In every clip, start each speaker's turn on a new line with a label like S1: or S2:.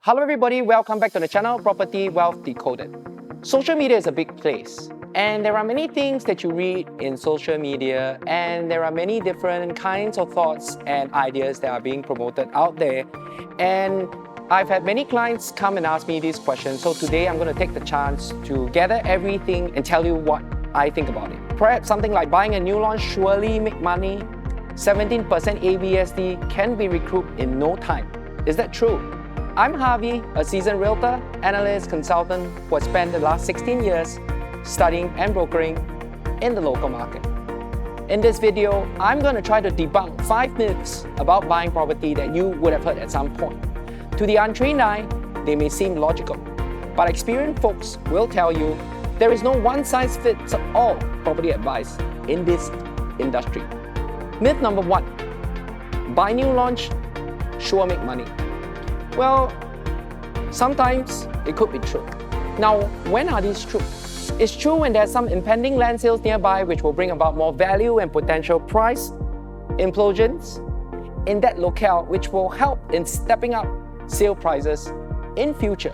S1: Hello everybody, welcome back to the channel Property Wealth Decoded. Social media is a big place and there are many things that you read in social media and there are many different kinds of thoughts and ideas that are being promoted out there. And I've had many clients come and ask me these questions, so today I'm going to take the chance to gather everything and tell you what I think about it. Perhaps something like buying a new launch surely make money, 17% ABSD can be recouped in no time. Is that true? I'm Harvey, a seasoned realtor, analyst, consultant who has spent the last 16 years studying and brokering in the local market. In this video, I'm going to try to debunk 5 myths about buying property that you would have heard at some point. To the untrained eye, they may seem logical, but experienced folks will tell you there is no one-size-fits-all property advice in this industry. Myth number 1, buy new launch, sure make money. Well, sometimes it could be true. Now, when are these true? It's true when there's some impending land sales nearby which will bring about more value and potential price implosions in that locale, which will help in stepping up sale prices in future.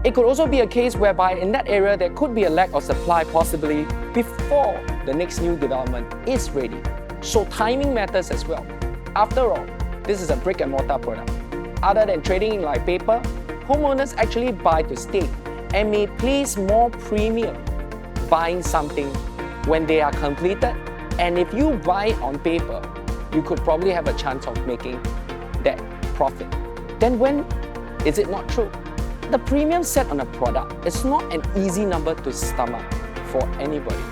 S1: It could also be a case whereby in that area there could be a lack of supply possibly before the next new development is ready. So timing matters as well. After all, this is a brick and mortar product. Other than trading in like paper, homeowners actually buy to stay and may place more premium buying something when they are completed. And if you buy on paper, you could probably have a chance of making that profit. Then when is it not true? The premium set on a product is not an easy number to stomach for anybody.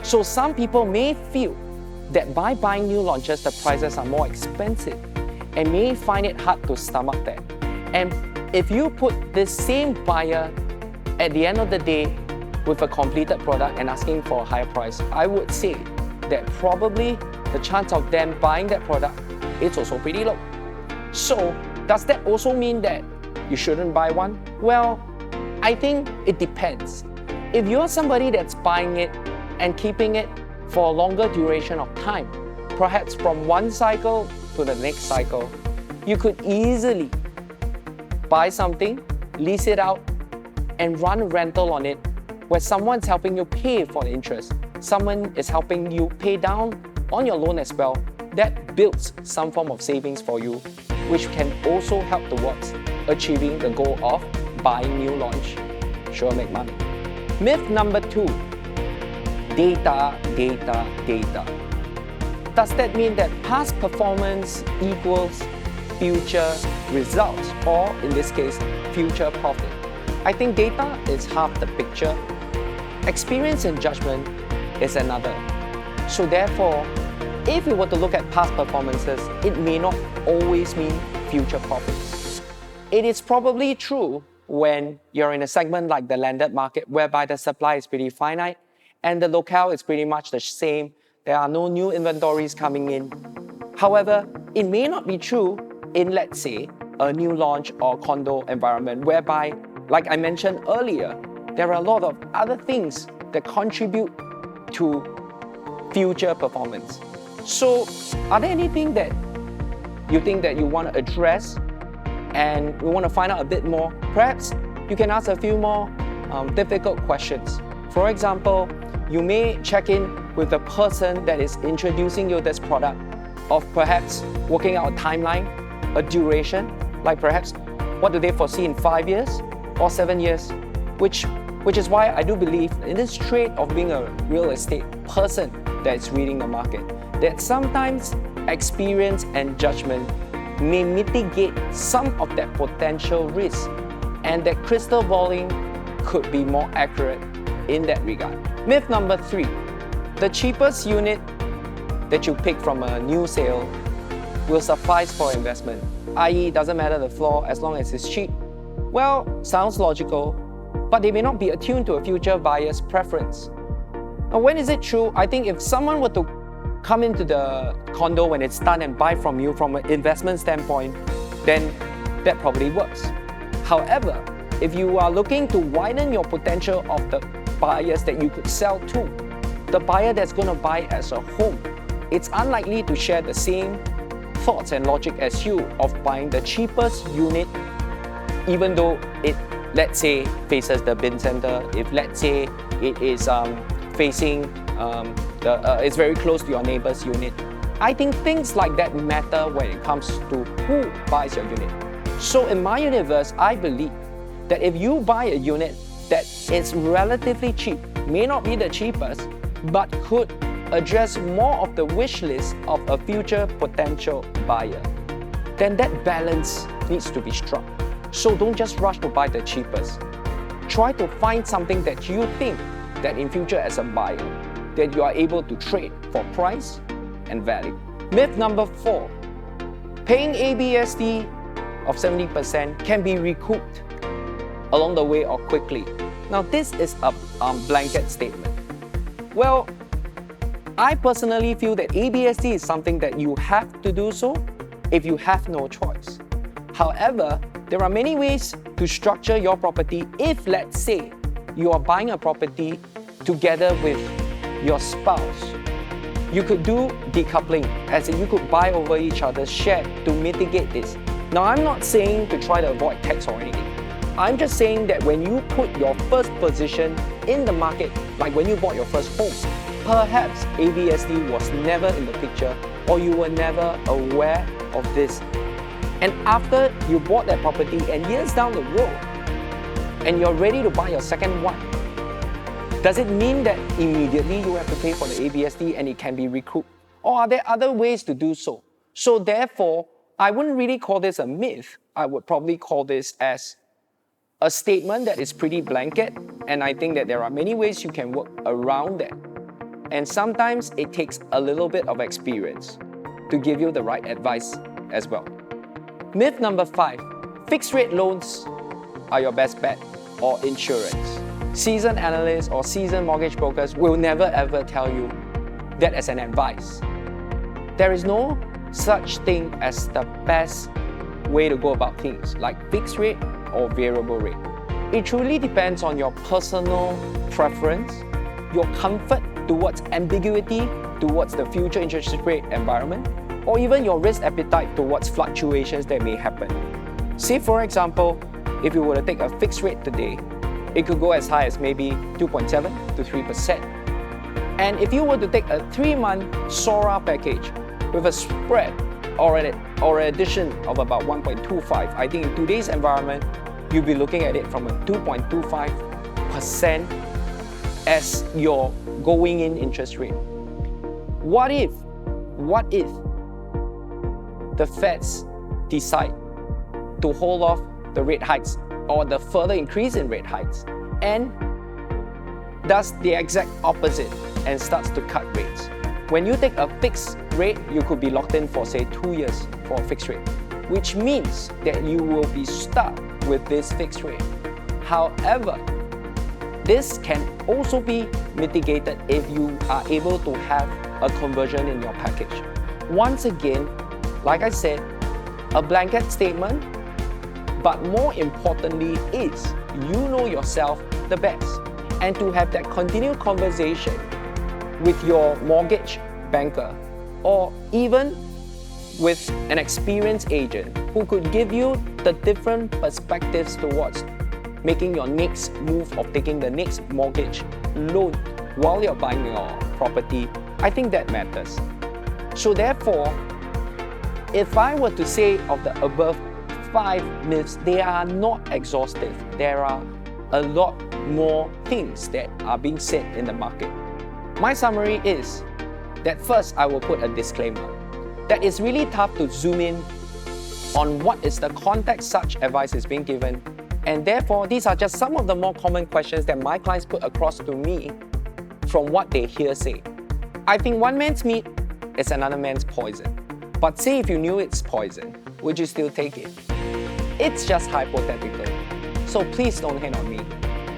S1: So some people may feel that by buying new launches, the prices are more expensive and may find it hard to stomach that. And if you put this same buyer at the end of the day with a completed product and asking for a higher price, I would say that probably the chance of them buying that product is also pretty low. So does that also mean that you shouldn't buy one? Well, I think it depends. If you're somebody that's buying it and keeping it for a longer duration of time, perhaps from one cycle to the next cycle, you could easily buy something, lease it out, and run a rental on it where someone's helping you pay for the interest. Someone is helping you pay down on your loan as well. That builds some form of savings for you, which can also help towards achieving the goal of buying new launch, sure make money. Myth number 2, data. Does that mean that past performance equals future results, or in this case, future profit? I think data is half the picture. Experience and judgment is another. So therefore, if we were to look at past performances, it may not always mean future profits. It is probably true when you're in a segment like the landed market, whereby the supply is pretty finite and the locale is pretty much the same. There are no new inventories coming in. However, it may not be true in, let's say, a new launch or condo environment whereby, like I mentioned earlier, there are a lot of other things that contribute to future performance. So, are there anything that you think that you want to address and you want to find out a bit more? Perhaps you can ask a few more difficult questions. For example, you may check in with the person that is introducing you this product of perhaps working out a timeline, a duration, like perhaps what do they foresee in 5 years or 7 years, which is why I do believe in this trait of being a real estate person that is reading the market, that sometimes experience and judgment may mitigate some of that potential risk and that crystal balling could be more accurate in that regard. Myth number 3, the cheapest unit that you pick from a new sale will suffice for investment, i.e. doesn't matter the floor as long as it's cheap. Well, sounds logical, but they may not be attuned to a future buyer's preference. Now, when is it true? I think if someone were to come into the condo when it's done and buy from you from an investment standpoint, then that probably works. However, if you are looking to widen your potential of the buyers that you could sell to, the buyer that's going to buy as a home, it's unlikely to share the same thoughts and logic as you of buying the cheapest unit even though it, let's say, faces the bin center, if let's say it is facing it's very close to your neighbor's unit. I think things like that matter when it comes to who buys your unit. So in my universe, I believe that if you buy a unit that is relatively cheap, may not be the cheapest, but could address more of the wish list of a future potential buyer, then that balance needs to be struck. So don't just rush to buy the cheapest. Try to find something that you think that in future as a buyer, that you are able to trade for price and value. Myth number 4, paying ABSD of 70% can be recouped along the way or quickly. Now this is a blanket statement. Well, I personally feel that ABSD is something that you have to do so if you have no choice. However, there are many ways to structure your property if, let's say, you are buying a property together with your spouse. You could do decoupling, as in you could buy over each other's share to mitigate this. Now, I'm not saying to try to avoid tax or anything. I'm just saying that when you put your first position in the market, like when you bought your first home, perhaps ABSD was never in the picture or you were never aware of this. And after you bought that property and years down the road, and you're ready to buy your second one, does it mean that immediately you have to pay for the ABSD and it can be recouped? Or are there other ways to do so? So therefore, I wouldn't really call this a myth. I would probably call this as a statement that is pretty blanket, and I think that there are many ways you can work around that. And sometimes it takes a little bit of experience to give you the right advice as well. Myth number 5, fixed rate loans are your best bet, or insurance. Seasoned analysts or seasoned mortgage brokers will never ever tell you that as an advice. There is no such thing as the best way to go about things like fixed rate or variable rate. It truly depends on your personal preference, your comfort towards ambiguity towards the future interest rate environment, or even your risk appetite towards fluctuations that may happen. Say for example, if you were to take a fixed rate today, it could go as high as maybe 2.7 to 3%. And if you were to take a 3-month SORA package with a spread or an addition of about 1.25, I think in today's environment, you'll be looking at it from a 2.25% as your going in interest rate. What if the Feds decide to hold off the rate hikes or the further increase in rate hikes and does the exact opposite and starts to cut rates? When you take a fixed rate, you could be locked in for say 2 years for a fixed rate, which means that you will be stuck with this fixed rate. However, this can also be mitigated if you are able to have a conversion in your package. Once again, like I said, a blanket statement, but more importantly is you know yourself the best. And to have that continued conversation with your mortgage banker or even with an experienced agent who could give you the different perspectives towards making your next move of taking the next mortgage loan while you're buying your property, I think that matters. So therefore, if I were to say of the above 5 myths, they are not exhaustive. There are a lot more things that are being said in the market. My summary is that first I will put a disclaimer that it's really tough to zoom in on what is the context such advice is being given, and therefore these are just some of the more common questions that my clients put across to me from what they hear say. I think one man's meat is another man's poison. But say if you knew it's poison, would you still take it? It's just hypothetical. So please don't hate on me.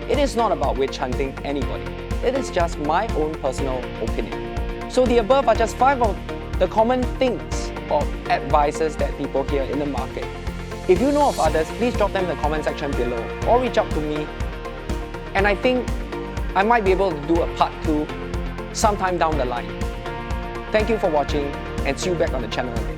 S1: It is not about witch hunting anybody. It is just my own personal opinion. So the above are just 5 of the common things or advices that people hear in the market. If you know of others, please drop them in the comment section below or reach out to me. And I think I might be able to do a part 2 sometime down the line. Thank you for watching and see you back on the channel again.